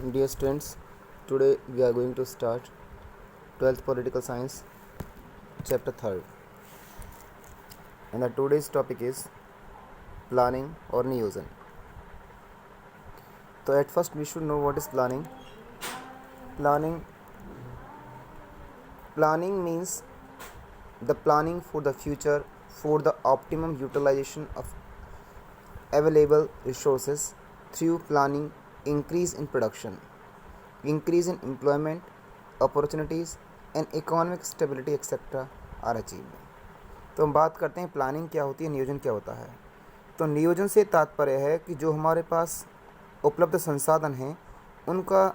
Dear students, today we are going to start 12th Political Science, chapter 3rd. And the today's topic is planning or niyojan. So at first we should know what is planning. Planning means the planning for the future for the optimum utilization of available resources through planning, increase in production, increase in employment opportunities and economic stability etc. are achieved. तो हम बात करते हैं planning क्या होती है, नियोजन क्या होता है। तो नियोजन से तात्पर्य है कि जो हमारे पास उपलब्ध संसाधन हैं उनका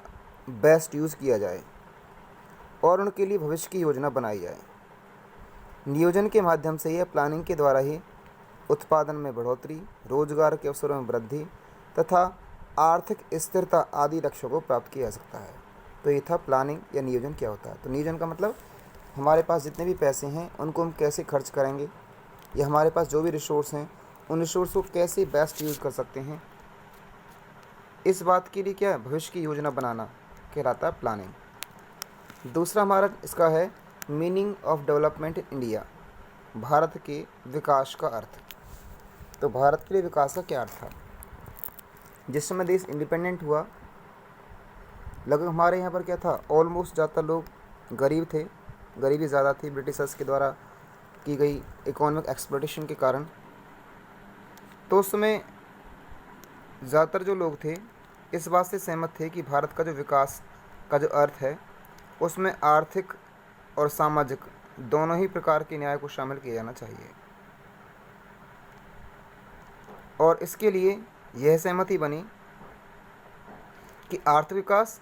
बेस्ट यूज़ किया जाए और उनके लिए भविष्य की योजना बनाई जाए। नियोजन के माध्यम से या प्लानिंग के द्वारा ही उत्पादन में बढ़ोतरी, रोजगार के अवसरों में वृद्धि तथा आर्थिक स्थिरता आदि लक्ष्यों को प्राप्त किया जा सकता है। तो ये था प्लानिंग या नियोजन क्या होता है। तो नियोजन का मतलब हमारे पास जितने भी पैसे हैं उनको हम कैसे खर्च करेंगे या हमारे पास जो भी रिसोर्स हैं उन रिसोर्स को कैसे बेस्ट यूज़ कर सकते हैं, इस बात के लिए क्या है, भविष्य की योजना बनाना कहलाता है प्लानिंग। दूसरा हमारा इसका है meaning of development in India, Bharat के विकास का अर्थ। तो भारत के लिए विकास का क्या अर्थ था। जिस समय देश इंडिपेंडेंट हुआ लगभग हमारे यहाँ पर क्या था, ऑलमोस्ट ज़्यादातर लोग गरीब थे, गरीबी ज़्यादा थी ब्रिटिशर्स के द्वारा की गई इकोनॉमिक एक्सप्लॉयटेशन के कारण। तो उस समय ज़्यादातर जो लोग थे इस बात से सहमत थे कि भारत का जो विकास का जो अर्थ है उसमें आर्थिक और सामाजिक दोनों ही प्रकार के न्याय को शामिल किया जाना चाहिए। और इसके लिए यह सहमति बनी कि आर्थिक विकास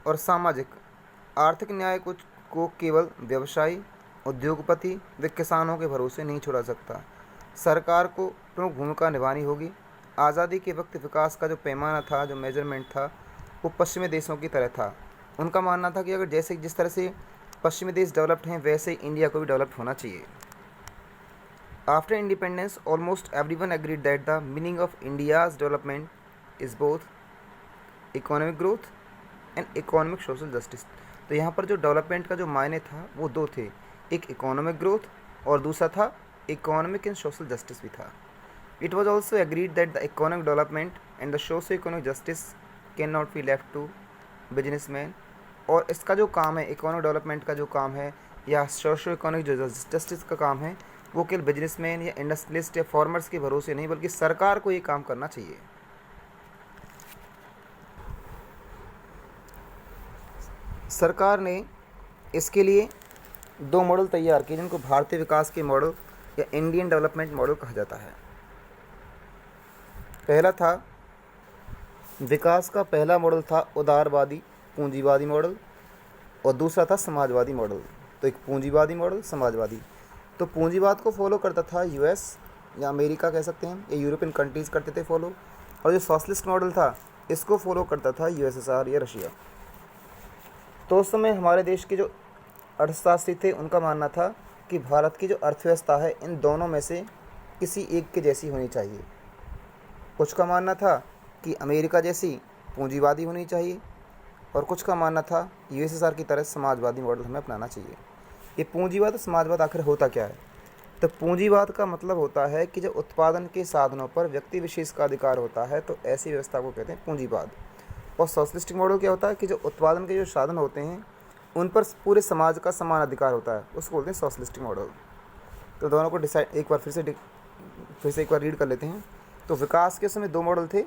और सामाजिक आर्थिक न्याय को केवल व्यवसायी, उद्योगपति व किसानों के भरोसे नहीं छोड़ा सकता। सरकार को प्रमुख भूमिका निभानी होगी। आज़ादी के वक्त विकास का जो पैमाना था, जो मेजरमेंट था, वो पश्चिमी देशों की तरह था। उनका मानना था कि अगर जिस तरह से पश्चिमी देश डेवलप्ड हैं वैसे ही इंडिया को भी डेवलप होना चाहिए। After independence, almost everyone agreed that the meaning of India's development is both economic growth and economic social justice. तो यहाँ पर जो डेवलपमेंट का जो मायने था वो दो थे, एक इकोनॉमिक ग्रोथ और दूसरा था इकोनॉमिक एंड सोशल जस्टिस भी था। It was also agreed that the economic development and the socio-economic justice cannot be left to businessmen. और इसका जो काम है, इकोनॉमिक डेवलपमेंट का जो काम है या सोशो इकोनॉमिक जो जस्टिस का काम है, वो केवल बिजनेसमैन या इंडस्ट्रियलिस्ट या फार्मर्स के भरोसे नहीं बल्कि सरकार को ये काम करना चाहिए। सरकार ने इसके लिए दो मॉडल तैयार किए जिनको भारतीय विकास के मॉडल या इंडियन डेवलपमेंट मॉडल कहा जाता है। पहला था विकास का पहला मॉडल था उदारवादी पूंजीवादी मॉडल और दूसरा था समाजवादी मॉडल। तो एक पूंजीवादी मॉडल, समाजवादी। तो पूंजीवाद को फॉलो करता था यूएस या अमेरिका कह सकते हैं, या यूरोपियन कंट्रीज़ करते थे फॉलो, और जो सोशलिस्ट मॉडल था इसको फॉलो करता था यूएसएसआर या रशिया। तो उस समय हमारे देश के जो अर्थशास्त्री थे उनका मानना था कि भारत की जो अर्थव्यवस्था है इन दोनों में से किसी एक के जैसी होनी चाहिए। कुछ का मानना था कि अमेरिका जैसी पूंजीवादी होनी चाहिए और कुछ का मानना था यूएसएसआर की तरह समाजवादी मॉडल हमें अपनाना चाहिए। ये पूंजीवाद और समाजवाद आखिर होता क्या है। तो पूंजीवाद का मतलब होता है कि जब उत्पादन के साधनों पर व्यक्ति विशेष का अधिकार होता है तो ऐसी व्यवस्था को कहते हैं पूंजीवाद। और सोशलिस्टिक मॉडल क्या होता है कि जो उत्पादन के जो साधन होते हैं उन पर पूरे समाज का समान अधिकार होता है, उसको बोलते हैं सोशलिस्टिक मॉडल। तो दोनों को डिसाइड एक बार फिर से एक बार रीड कर लेते हैं। तो विकास के समय दो मॉडल थे।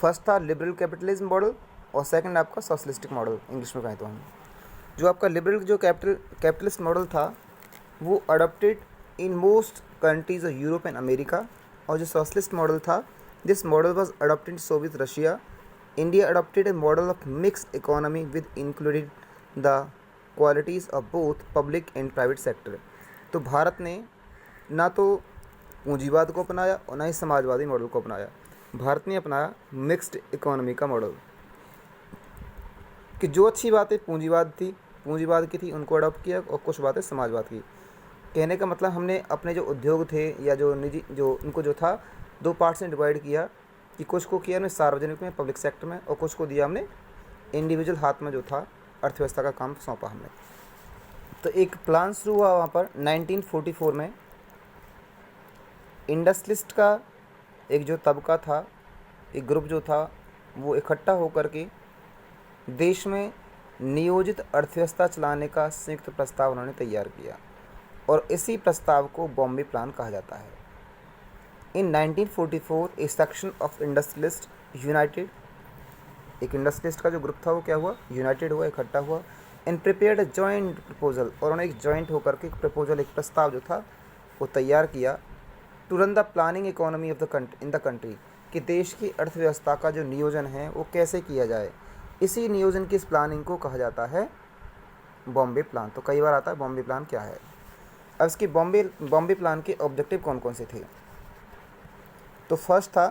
फर्स्ट था लिबरल कैपिटलिज्म मॉडल और सेकंड आपका सोशलिस्टिक मॉडल, इंग्लिश में कहें तो हम। जो आपका लिबरल जो कैपिटलिस्ट मॉडल था वो adopted in most countries of Europe and America, और जो सोशलिस्ट मॉडल था this model was adopted Soviet Russia. India adopted A model of mixed economy with included the qualities of both public and private sector. तो भारत ने ना तो पूंजीवाद को अपनाया और ना ही समाजवादी मॉडल को अपनाया, भारत ने अपनाया मिक्स्ड इकोनॉमी का मॉडल। कि जो अच्छी बातें पूंजीवाद की थी उनको अडॉप्ट किया और कुछ बातें समाजवाद की। कहने का मतलब हमने अपने जो उद्योग थे या जो निजी जो उनको जो था दो पार्ट्स में डिवाइड किया कि कुछ को किया हमने सार्वजनिक में, पब्लिक सेक्टर में, और कुछ को दिया हमने इंडिविजुअल हाथ में, जो था अर्थव्यवस्था का काम सौंपा हमने। तो एक प्लान शुरू हुआ वहाँ पर 1944 में। इंडस्ट्रियलिस्ट का एक जो तबका था, एक ग्रुप जो था, वो इकट्ठा होकर के देश में नियोजित अर्थव्यवस्था चलाने का संयुक्त प्रस्ताव उन्होंने तैयार किया, और इसी प्रस्ताव को बॉम्बे प्लान कहा जाता है। इन 1944 A section of industrialist United, एक इंडस्ट्रियलिस्ट का जो ग्रुप था वो क्या हुआ, यूनाइटेड हुआ, इकट्ठा हुआ, इन प्रिपेयर्ड अ जॉइंट प्रपोजल, और उन्होंने एक जॉइंट होकर के एक प्रपोजल, एक प्रस्ताव जो था वो तैयार किया, to run the planning economy of the in the country, कि देश की अर्थव्यवस्था का जो नियोजन है वो कैसे किया जाए। इसी नियोजन की इस प्लानिंग को कहा जाता है बॉम्बे प्लान। तो कई बार आता है बॉम्बे प्लान क्या है। अब इसकी बॉम्बे प्लान के ऑब्जेक्टिव कौन कौन से थे। तो फर्स्ट था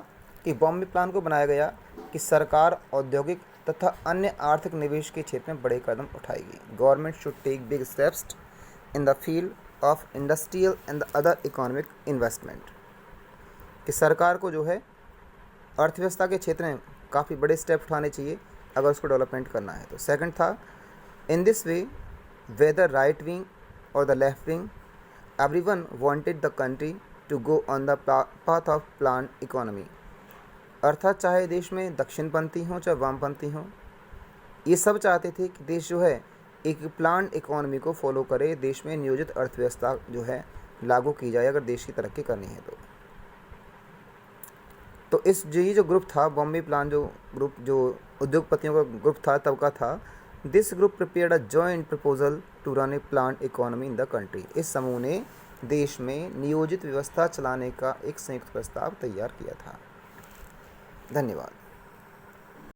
कि बॉम्बे प्लान को बनाया गया कि सरकार औद्योगिक तथा अन्य आर्थिक निवेश के क्षेत्र में बड़े कदम उठाएगी। Government should take big steps in the field of industrial and the other economic investment, कि सरकार को जो है अर्थव्यवस्था के क्षेत्र में काफ़ी बड़े स्टेप उठाने चाहिए अगर उसको डेवलपमेंट करना है। तो सेकंड था, in this way whether right wing और the left wing, everyone wanted the country to go on the path of plan economy, अर्थात चाहे देश में दक्षिणपंथी हों चाहे वामपंथी हों, ये सब चाहते थे कि देश जो है एक प्लान इकोनॉमी को फॉलो करे, देश में नियोजित अर्थव्यवस्था जो है लागू की जाए अगर देश की तरक्की करनी है तो ये जो ग्रुप था बॉम्बे प्लान, जो ग्रुप जो उद्योगपतियों का ग्रुप था तब का था, this group prepared a joint proposal to run a plan economy in the country. इस समूह ने देश में नियोजित व्यवस्था चलाने का एक संयुक्त प्रस्ताव तैयार किया था। धन्यवाद।